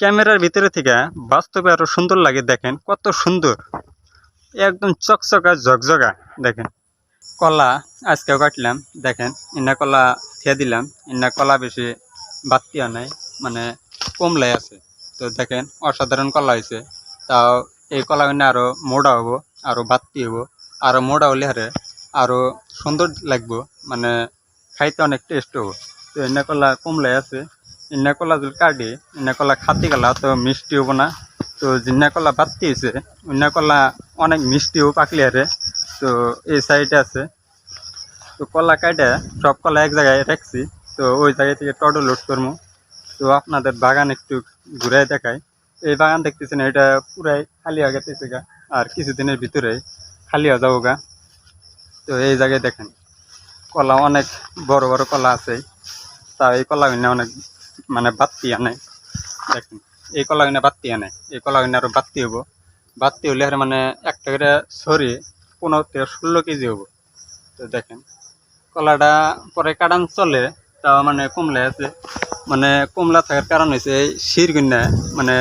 ক্যামেরার ভিতরে থেকে বাস্তবে আরো সুন্দর লাগে। দেখেন কত সুন্দর, একদম চকচকা ঝকঝকা। দেখেন কলা আজকেও কাটলাম। দেখেন ইন্না কলা থিয়া দিলাম, ইন্না কলা বেশি বাত্তিও নাই, মানে কমলাই আছে। তো দেখেন অসাধারণ কলা হয়েছে। তাও এই কলা কিনে আরো মোটা হবো, আরো বাত্তি হবো, আরো মোটা হলে হারে আরো সুন্দর লাগবো, মানে খাইতে অনেক টেস্ট হবো। তো ইন্না কলা কমলাই আছে, ইন্না কলা যদি কাটি, ইন্না কলা খাতি কলা তো মিষ্টি হবো না। তো জিন্না কলা বাত্তি হয়েছে, ইন্না কলা অনেক মিষ্টিও পাকলি হারে। তো এই সাইডে আছে। তো কলা কাটা সব কলা এক জায়গায় রাখছি। তো ওই জায়গা থেকে টটো লোড করবো। তো আপনাদের বাগান একটু ঘুরাই দেখায়। এই বাগান দেখতেছেন, এটা পুরাই খালি হয়ে গেছে গা, আর কিছুদিনের ভিতরে খালি হয়ে যাবো গা। তো এই জায়গায় দেখেন কলা অনেক বড় বড় কলা আছে। তা এই কলা কিনে অনেক মানে বাত্তি আনে। দেখেন এই কলা কিনে বাত্তি আনে, এই কলা কিনে আরো বাত্তি হবো। বাত্তি হলে আর মানে একটা করে সরি 15 থেকে 16 কেজি হবো। তো দেখেন কলাটা পরে কাটান চলে, তাও মানে কমলা আছে। মানে কমলা থাকার কারণ হয়েছে এই শির গুন্না, মানে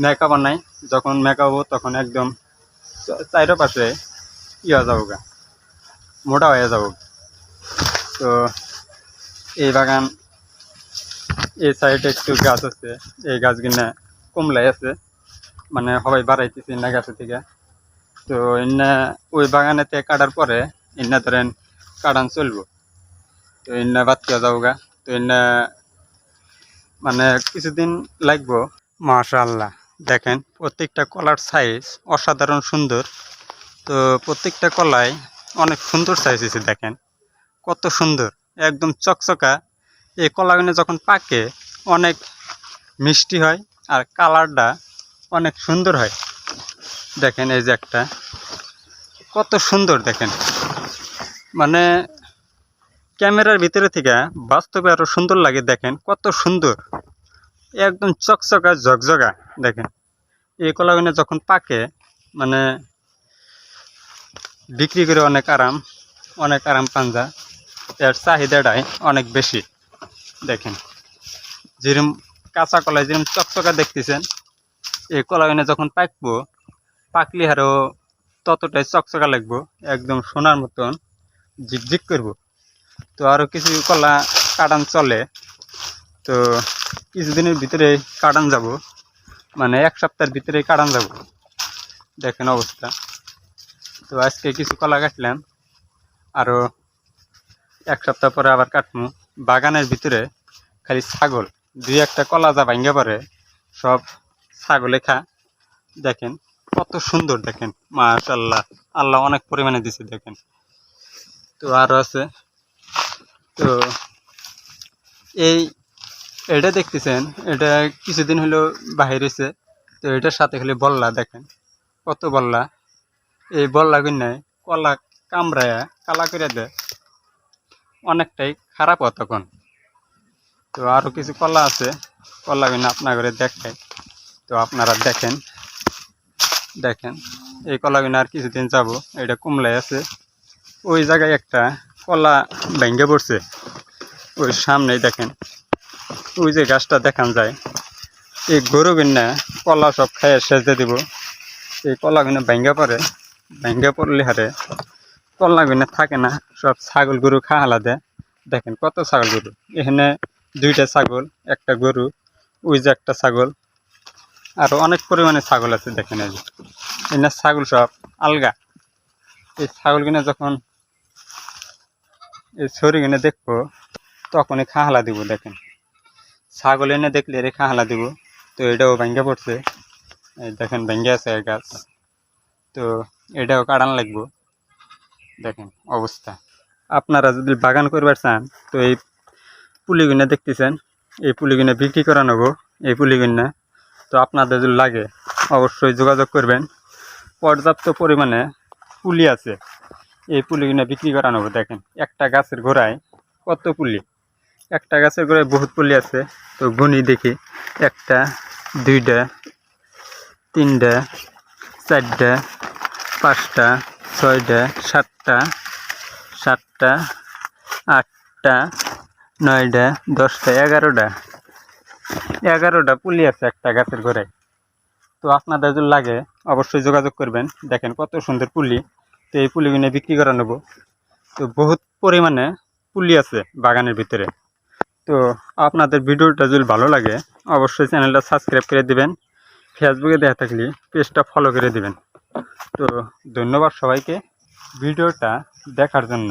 মেকা বানাই। যখন মেকাবো তখন একদম চাইরো পাশে ইয়া যাবো গা, মোটা হয়ে যাবো। তো এই বাগান এই সাইডে একটু গাছ আছে, এই গাছ কিনা কমলাই আছে, মানে সবাই বাড়াইতেছে না গাছের থেকে। তো এনে ওই বাগানেতে কাটার পরে এনে ধরেন কাটান চলবো। তো এনে বাতিয়া যাবো গা। তো এনে মানে কিছুদিন লাগবো। মাশাআল্লাহ দেখেন প্রত্যেকটা কলার সাইজ অসাধারণ সুন্দর। তো প্রত্যেকটা কলাই অনেক সুন্দর সাইজ হয়েছে। দেখেন কত সুন্দর, একদম চকচকা। এই কলাগুলো যখন পাকে অনেক মিষ্টি হয়, আর কালারটা অনেক সুন্দর হয়। দেখেন এই যে একটা কত সুন্দর। দেখেন মানে ক্যামেরার ভিতরে থেকে বাস্তবে আরো সুন্দর লাগে। দেখেন কত সুন্দর, একদম চকচকা ঝকঝকা। দেখেন এই কলাগুলো যখন পাকে মানে বিক্রি করে অনেক আরাম পান যায়। এর চাহিদাটাই অনেক বেশি। দেখেন যেরকম কাঁচা কলায় যেরকম চকচকা দেখতেছেন, এই কলাগুলো যখন পাকলি আরও ততটাই চকচকা লাগবো, একদম সোনার মতন ঝিকঝিক করবো। তো আরও কিছু কলা কাটান চলে। তো কিছুদিনের ভিতরে কাটান যাব, মানে 1 সপ্তাহের ভিতরে কাটান যাব। দেখেন অবস্থা। তো আজকে কিছু কলা কাটলাম, আরও 1 সপ্তাহ পরে আবার কাটবো। বাগানের ভিতরে খালি ছাগল, 2-1টা কলা যা ভাঙ্গা পরে সব ছাগলে খা। দেখেন কত সুন্দর। দেখেন মাশাআল্লাহ, আল্লাহ অনেক পরিমাণে দিছে। দেখেন তো আরও আছে। তো এটা দেখতেছেন, এটা কিছুদিন হলো বাহির হয়েছে। তো এটার সাথে খালি বল্লা। দেখেন কত বল্লা। এই বল্লা গুন্নায় কলা কামড়ায় কালা করে দেয়, অনেকটাই খারাপ হয় তখন। তো আরও কিছু কলা আছে, কলা গুনা আপনার ঘরে দেখায়। তো আপনারা দেখেন দেখেন এই কলা গুনা আর কিছুদিন যাব। এটা কমলাই আছে। ওই জায়গায় একটা কলা ভেঙে পড়ছে, ওই সামনেই দেখেন ওই যে গাছটা দেখান যায়। এই গরু কিনা কলা সব খাইয়ে সেজে দিব। এই কলা কিনা ভেঙ্গা পড়লে হারে কলা কিনা থাকে না, সব ছাগল গরু খাওয়া দেয়। দেখেন কত ছাগল গরু, এখানে 2টা ছাগল, একটা গরু, ওই যে একটা ছাগল, আরো অনেক পরিমাণে ছাগল আছে। দেখেন এখানে ছাগল সব আলগা। এই ছাগল কিনা যখন এই ছড়ি কিনে দেখবো তখনই খাহালা দিব। দেখেন ছাগল এনে দেখলে এর খাহালা দিব। তো এটাও ভেঙ্গে পড়ছে, দেখেন ভেঙ্গে আছে গাছ। তো এটাও কাটান লাগবো। দেখেন অবস্থা। আপনারা যদি বাগান করবার চান তো এই পুলিগুনা দেখতেছেন, এই পুলিগুনা বিক্রি করা নেব। এই পুলিগুনা তো আপনাদের যদি লাগে অবশ্যই যোগাযোগ করবেন। পর্যাপ্ত পরিমাণে পুলি আছে, এই পুলিগুনা বিক্রি করা নেব। দেখেন একটা গাছের গোড়ায় কত পুলি, একটা গাছের গোড়ায় বহুত পুলি আছে। তো গুনি দেখি 1টা 2টা 3টা 4টা 5টা 6টা 7টা 8টা 9টা 10টা 11টা 11টা পুলি আছে একটা গাছের গোড়ায়। তো আপনাদের যদি লাগে অবশ্যই যোগাযোগ করবেন। দেখেন কত সুন্দর পুলি। তো এই পুলিগুলো বিক্রি করে নেব। তো বহুত পরিমাণে পুলি আছে বাগানের ভিতরে। তো আপনাদের ভিডিওটা যদি ভালো লাগে অবশ্যই চ্যানেলটা সাবস্ক্রাইব করে দিবেন। ফেসবুকে দেখা থাকলে পেজটা ফলো করে দিবেন। তো ধন্যবাদ সবাইকে ভিডিওটা দেখার জন্য।